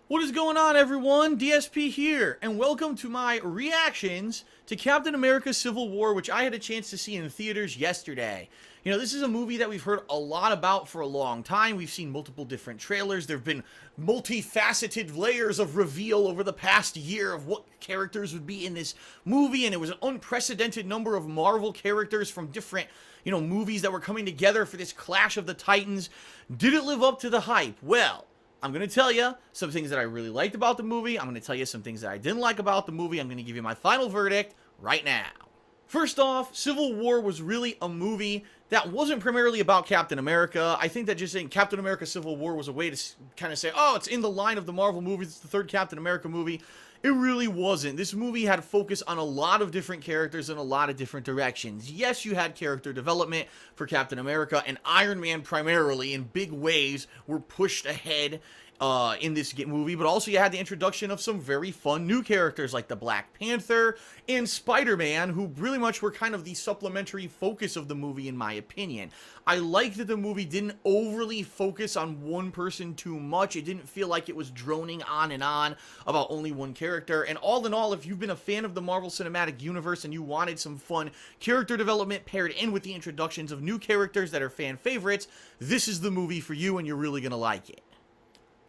What is going on, everyone? DSP here, and welcome to my reactions to Captain America Civil War, which I had a chance to see in theaters yesterday. You know, this is a movie that we've heard a lot about for a long time. We've seen multiple different trailers. There have been multifaceted layers of reveal over the past year of what characters would be in this movie, and it was an unprecedented number of Marvel characters from different, movies that were coming together for this Clash of the Titans. Did it live up to the hype? Well, I'm going to tell you some things that I really liked about the movie. I'm going to tell you some things that I didn't like about the movie. I'm going to give you my final verdict right now. First off, Civil War was really a movie that wasn't primarily about Captain America. I think that just saying Captain America Civil War was a way to kind of say, oh, it's in the line of the Marvel movies. It's the third Captain America movie. It really wasn't. This movie had focus on a lot of different characters in a lot of different directions. Yes, you had character development for Captain America, and Iron Man primarily in big ways were pushed ahead in this movie, but also you had the introduction of some very fun new characters like the Black Panther and Spider-Man, who really much were kind of the supplementary focus of the movie, in my opinion. I like that the movie didn't overly focus on one person too much. It didn't feel like it was droning on and on about only one character, and all in all, if you've been a fan of the Marvel Cinematic Universe and you wanted some fun character development paired in with the introductions of new characters that are fan favorites, this is the movie for you, and you're really gonna like it.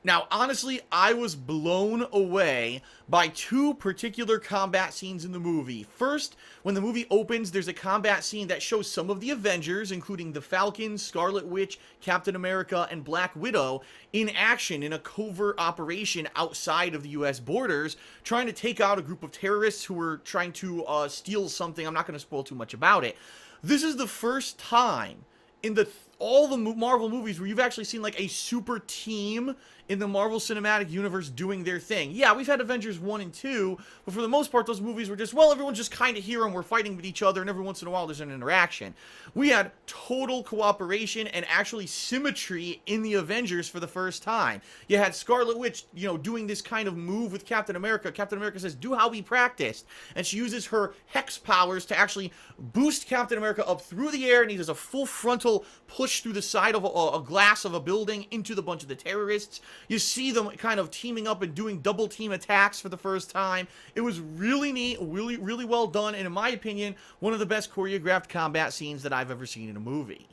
Now, honestly, I was blown away by two particular combat scenes in the movie. First, when the movie opens, there's a combat scene that shows some of the Avengers, including the Falcon, Scarlet Witch, Captain America, and Black Widow, in action in a covert operation outside of the U.S. borders, trying to take out a group of terrorists who were trying to steal something. I'm not going to spoil too much about it. This is the first time in all the Marvel movies where you've actually seen like a super team in the Marvel Cinematic Universe doing their thing. Yeah, we've had Avengers 1 and 2, but for the most part, those movies were just, well, everyone's just kind of here and we're fighting with each other, and every once in a while there's an interaction. We had total cooperation and actually symmetry in the Avengers for the first time. You had Scarlet Witch, doing this kind of move with Captain America. Captain America says, do how we practiced. And she uses her hex powers to actually boost Captain America up through the air, and he does a full frontal push through the side of a glass of a building into the bunch of the terrorists. You see them kind of teaming up and doing double team attacks for the first time. It was really neat, really, really well done, and in my opinion, one of the best choreographed combat scenes that I've ever seen in a movie.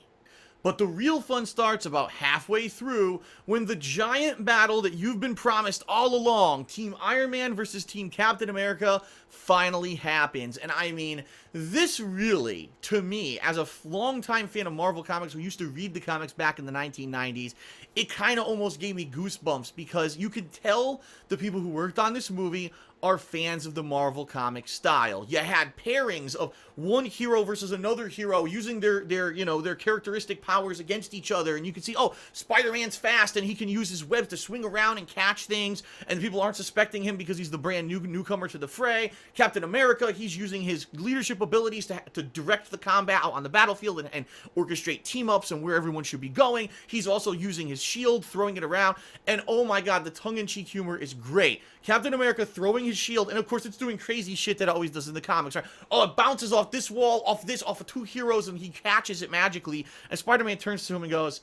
But the real fun starts about halfway through when the giant battle that you've been promised all along, Team Iron Man versus Team Captain America, finally happens. And I mean, this really, to me, as a longtime fan of Marvel Comics who used to read the comics back in the 1990s, it kind of almost gave me goosebumps because you could tell the people who worked on this movie are fans of the Marvel comic style. You had pairings of one hero versus another hero using their characteristic powers against each other, and you can see, oh, Spider-Man's fast and he can use his webs to swing around and catch things, and people aren't suspecting him because he's the brand new newcomer to the fray. Captain America, he's using his leadership abilities to direct the combat out on the battlefield and orchestrate team-ups and where everyone should be going. He's also using his shield, throwing it around, and oh my god, the tongue-in-cheek humor is great. Captain America throwing his shield, and of course it's doing crazy shit that it always does in the comics, right? Oh, it bounces off this wall, off of two heroes, and he catches it magically, and Spider-Man turns to him and goes,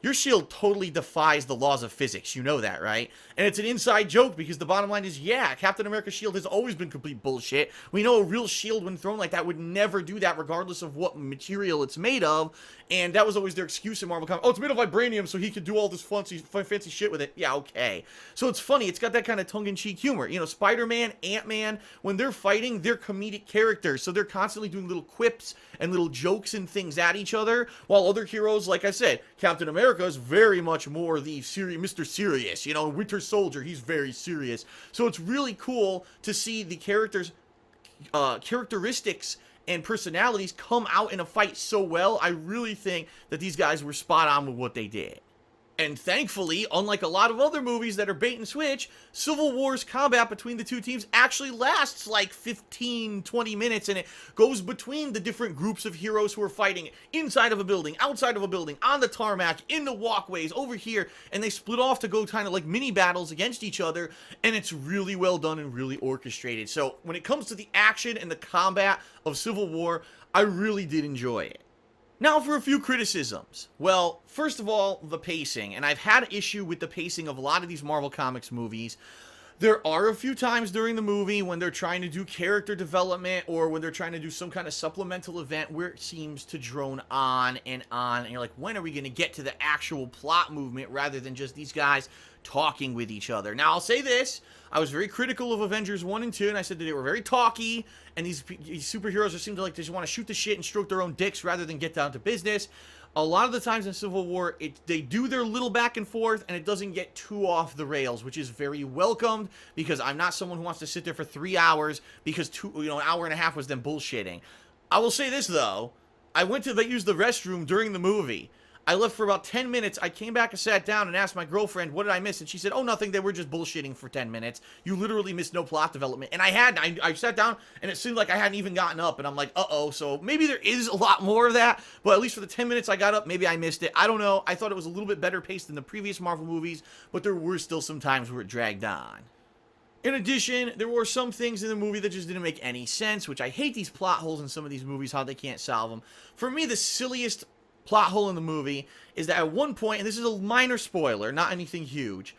your shield totally defies the laws of physics. You know that, right? And it's an inside joke because the bottom line is, yeah, Captain America's shield has always been complete bullshit. We know a real shield when thrown like that would never do that regardless of what material it's made of. And that was always their excuse in Marvel Comics. Oh, it's made of vibranium, so he could do all this fancy shit with it. Yeah, okay. So it's funny. It's got that kind of tongue-in-cheek humor. Spider-Man, Ant-Man, when they're fighting, they're comedic characters. So they're constantly doing little quips and little jokes and things at each other. While other heroes, like I said, Captain America is very much more the Mr. Serious. Winter Soldier, he's very serious. So it's really cool to see the characters' characteristics and personalities come out in a fight so well. I really think that these guys were spot on with what they did. And thankfully, unlike a lot of other movies that are bait and switch, Civil War's combat between the two teams actually lasts like 15, 20 minutes, and it goes between the different groups of heroes who are fighting inside of a building, outside of a building, on the tarmac, in the walkways, over here, and they split off to go kind of like mini battles against each other, and it's really well done and really orchestrated. So when it comes to the action and the combat of Civil War, I really did enjoy it. Now for a few criticisms. Well, first of all, the pacing. And I've had issue with the pacing of a lot of these Marvel Comics movies. There are a few times during the movie when they're trying to do character development or when they're trying to do some kind of supplemental event where it seems to drone on, and you're like, when are we going to get to the actual plot movement rather than just these guys talking with each other? Now, I'll say this. I was very critical of Avengers 1 and 2, and I said that they were very talky, and these superheroes just seem to like they just want to shoot the shit and stroke their own dicks rather than get down to business. A lot of the times in Civil War, they do their little back and forth, and it doesn't get too off the rails, which is very welcomed, because I'm not someone who wants to sit there for 3 hours, because an hour and a half was them bullshitting. I will say this, though. I went to use the restroom during the movie. I left for about 10 minutes. I came back and sat down and asked my girlfriend, what did I miss? And she said, oh, nothing. They were just bullshitting for 10 minutes. You literally missed no plot development. And I sat down, and it seemed like I hadn't even gotten up. And I'm like, uh-oh. So maybe there is a lot more of that. But at least for the 10 minutes I got up, maybe I missed it. I don't know. I thought it was a little bit better paced than the previous Marvel movies. But there were still some times where it dragged on. In addition, there were some things in the movie that just didn't make any sense, which I hate these plot holes in some of these movies, how they can't solve them. For me, the silliest plot hole in the movie is that at one point, and this is a minor spoiler, not anything huge,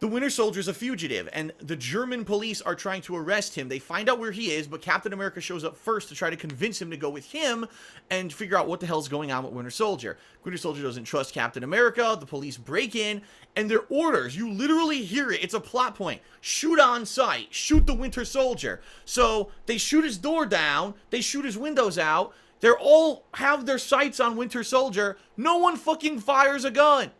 the Winter Soldier's a fugitive, and the German police are trying to arrest him. They find out where he is, but Captain America shows up first to try to convince him to go with him and figure out what the hell's going on with Winter Soldier. Winter Soldier doesn't trust Captain America. The police break in, and their orders, you literally hear it. It's a plot point. Shoot on sight. Shoot the Winter Soldier. So they shoot his door down. They shoot his windows out. They're all have their sights on Winter Soldier. No one fucking fires a gun.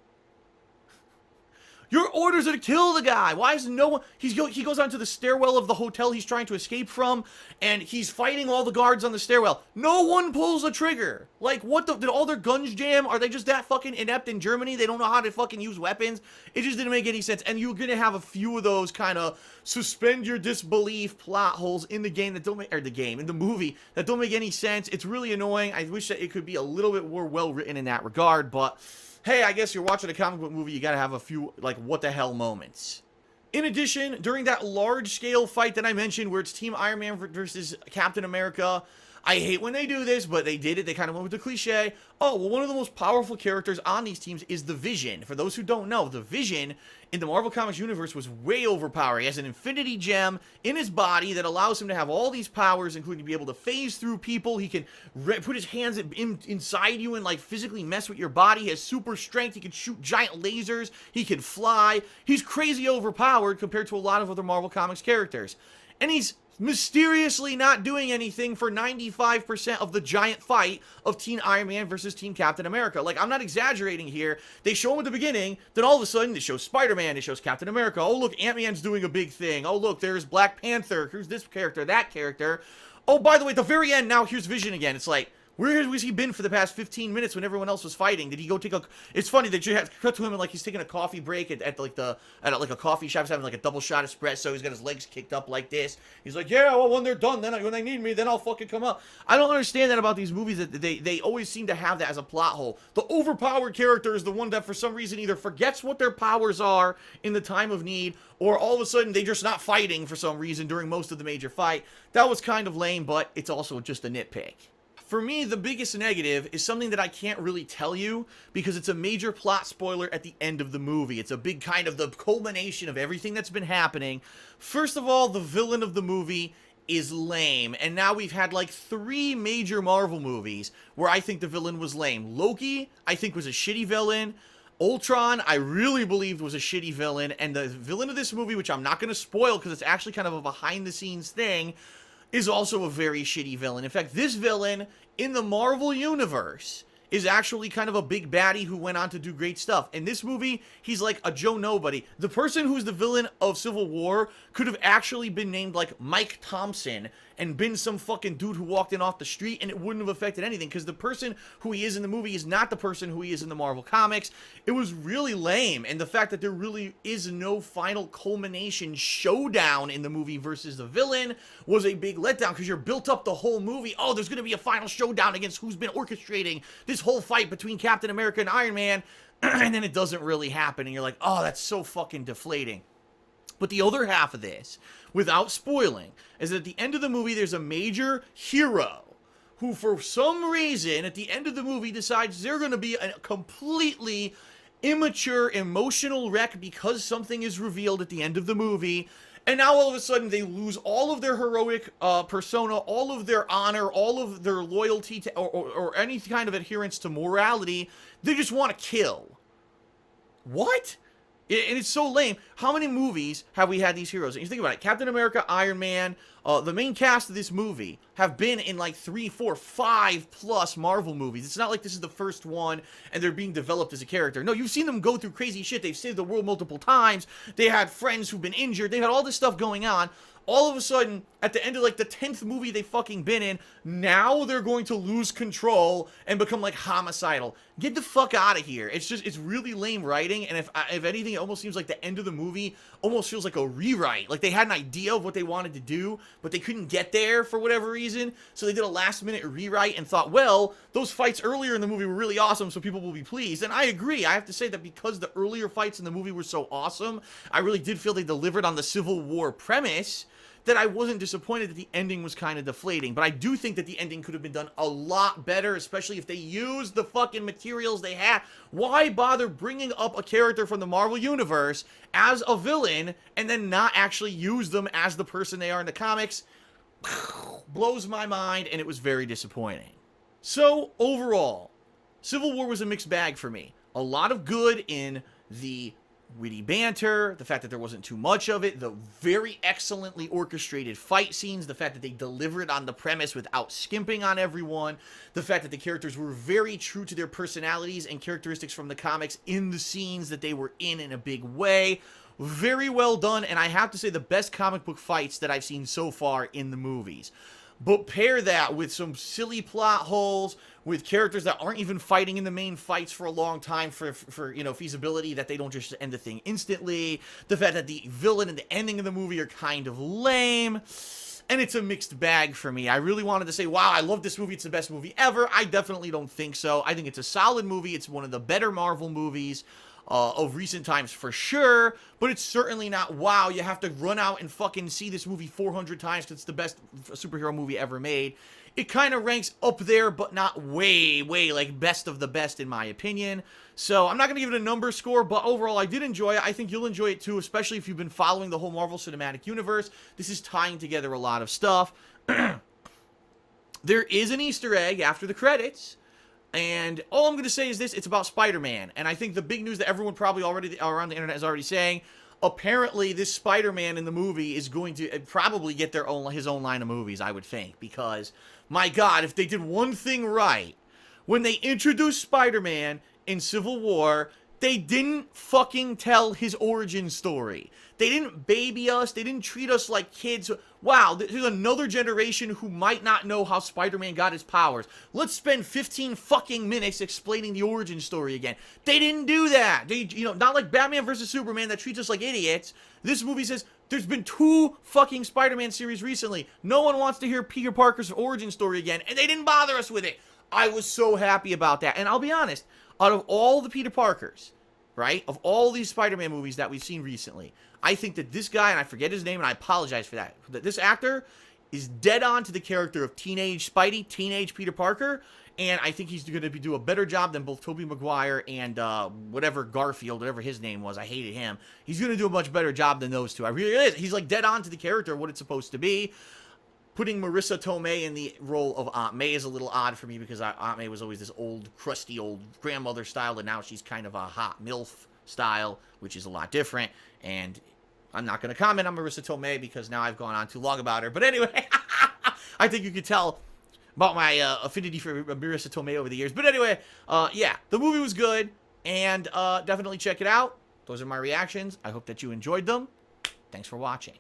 Your orders are to kill the guy. Why is no one... He goes onto the stairwell of the hotel he's trying to escape from, and he's fighting all the guards on the stairwell. No one pulls the trigger. Like, what the... Did all their guns jam? Are they just that fucking inept in Germany? They don't know how to fucking use weapons? It just didn't make any sense. And you're gonna have a few of those kind of suspend your disbelief plot holes in the game that don't make... Or the game, in the movie, that don't make any sense. It's really annoying. I wish that it could be a little bit more well-written in that regard, but... Hey, I guess you're watching a comic book movie, you gotta have a few, like, what the hell moments. In addition, during that large-scale fight that I mentioned, where it's Team Iron Man versus Captain America, I hate when they do this, but they did it. They kind of went with the cliche. Oh, well, one of the most powerful characters on these teams is the Vision. For those who don't know, the Vision in the Marvel Comics universe was way overpowered. He has an infinity gem in his body that allows him to have all these powers, including be able to phase through people. He can put his hands inside you and, like, physically mess with your body. He has super strength. He can shoot giant lasers. He can fly. He's crazy overpowered compared to a lot of other Marvel Comics characters. And he's mysteriously not doing anything for 95% of the giant fight of Team Iron Man versus Team Captain America. Like, I'm not exaggerating here. They show him at the beginning, then all of a sudden they show Spider-Man, they shows Captain America. Oh, look, Ant-Man's doing a big thing. Oh, look, there's Black Panther. Here's this character, that character. Oh, by the way, at the very end, now here's Vision again. It's like, where has he been for the past 15 minutes when everyone else was fighting? Did he go take a... It's funny that you have to cut to him and, like, he's taking a coffee break at a coffee shop. He's having, like, a double shot espresso. He's got his legs kicked up like this. He's like, yeah, well, when they're done, then when they need me, then I'll fucking come up. I don't understand that about these movies, that they always seem to have that as a plot hole. The overpowered character is the one that, for some reason, either forgets what their powers are in the time of need, or all of a sudden they're just not fighting for some reason during most of the major fight. That was kind of lame, but it's also just a nitpick. For me, the biggest negative is something that I can't really tell you because it's a major plot spoiler at the end of the movie. It's a big kind of the culmination of everything that's been happening. First of all, the villain of the movie is lame, and now we've had like 3 major Marvel movies where I think the villain was lame. Loki, I think, was a shitty villain. Ultron, I really believed was a shitty villain, and the villain of this movie, which I'm not going to spoil because it's actually kind of a behind-the-scenes thing, is also a very shitty villain. In fact, this villain in the Marvel Universe is actually kind of a big baddie who went on to do great stuff. In this movie, he's like a Joe Nobody. The person who's the villain of Civil War could have actually been named like Mike Thompson and been some fucking dude who walked in off the street, and it wouldn't have affected anything because the person who he is in the movie is not the person who he is in the Marvel Comics. It was really lame, and the fact that there really is no final culmination showdown in the movie versus the villain was a big letdown because you're built up the whole movie. Oh, there's going to be a final showdown against who's been orchestrating this whole fight between Captain America and Iron Man, and then it doesn't really happen, and you're like, oh, that's so fucking deflating. But the other half of this, without spoiling, is that at the end of the movie, there's a major hero who for some reason at the end of the movie decides they're going to be a completely immature emotional wreck because something is revealed at the end of the movie. And now all of a sudden they lose all of their heroic persona, all of their honor, all of their loyalty to, or any kind of adherence to morality. They just want to kill. What? And it's so lame. How many movies have we had these heroes? And you think about it. Captain America, Iron Man, the main cast of this movie have been in like 3, 4, 5 plus Marvel movies. It's not like this is the first one and they're being developed as a character. No, you've seen them go through crazy shit. They've saved the world multiple times. They had friends who've been injured. They've had all this stuff going on. All of a sudden, at the end of like the 10th movie they fucking been in, now they're going to lose control and become like homicidal. Get the fuck out of here. It's just, it's really lame writing, and if anything, it almost seems like the end of the movie almost feels like a rewrite. Like they had an idea of what they wanted to do, but they couldn't get there for whatever reason, so they did a last minute rewrite and thought, well, those fights earlier in the movie were really awesome, so people will be pleased. And I agree. I have to say that because the earlier fights in the movie were so awesome, I really did feel they delivered on the Civil War premise, that I wasn't disappointed that the ending was kind of deflating. But I do think that the ending could have been done a lot better, especially if they used the fucking materials they had. Why bother bringing up a character from the Marvel Universe as a villain and then not actually use them as the person they are in the comics? Blows my mind, and it was very disappointing. So, overall, Civil War was a mixed bag for me. A lot of good in the witty banter, the fact that there wasn't too much of it, the very excellently orchestrated fight scenes, the fact that they delivered on the premise without skimping on everyone, the fact that the characters were very true to their personalities and characteristics from the comics in the scenes that they were in a big way. Very well done, and I have to say the best comic book fights that I've seen so far in the movies. But pair that with some silly plot holes, with characters that aren't even fighting in the main fights for a long time for you know, feasibility, that they don't just end the thing instantly. The fact that the villain and the ending of the movie are kind of lame. And it's a mixed bag for me. I really wanted to say, wow, I love this movie. It's the best movie ever. I definitely don't think so. I think it's a solid movie. It's one of the better Marvel movies of recent times for sure, but it's certainly not, wow, you have to run out and fucking see this movie 400 times because it's the best superhero movie ever made. It kind of ranks up there, but not way, like best of the best in my opinion. So I'm not going to give it a number score, but overall I did enjoy it. I think you'll enjoy it too, especially if you've been following the whole Marvel Cinematic Universe. This is tying together a lot of stuff. There is an Easter egg after the credits. And all I'm going to say is this, it's about Spider-Man. And I think the big news that everyone probably already around the internet is already saying, apparently this Spider-Man in the movie is going to probably get his own line of movies, I would think. Because, my God, if they did one thing right, when they introduced Spider-Man in Civil War, they didn't fucking tell his origin story. They didn't baby us. They didn't treat us like kids. Wow, there's another generation who might not know how Spider-Man got his powers. Let's spend 15 fucking minutes explaining the origin story again. They didn't do that. They, you know, not like Batman vs. Superman that treats us like idiots. This movie says there's been 2 fucking Spider-Man series recently. No one wants to hear Peter Parker's origin story again, and they didn't bother us with it. I was so happy about that. And I'll be honest, out of all the Peter Parkers, right, of all these Spider-Man movies that we've seen recently, I think that this guy, and I forget his name, and I apologize for that this actor is dead on to the character of teenage Spidey, teenage Peter Parker, and I think he's going to do a better job than both Tobey Maguire and whatever Garfield, whatever his name was. I hated him. He's going to do a much better job than those two. I really is. He's like dead on to the character, what it's supposed to be. Putting Marissa Tomei in the role of Aunt May is a little odd for me because Aunt May was always this old, crusty, old grandmother style, and now she's kind of a hot MILF style, which is a lot different. And I'm not going to comment on Marissa Tomei because now I've gone on too long about her. But anyway, I think you could tell about my affinity for Marissa Tomei over the years. But anyway, yeah, the movie was good, and definitely check it out. Those are my reactions. I hope that you enjoyed them. Thanks for watching.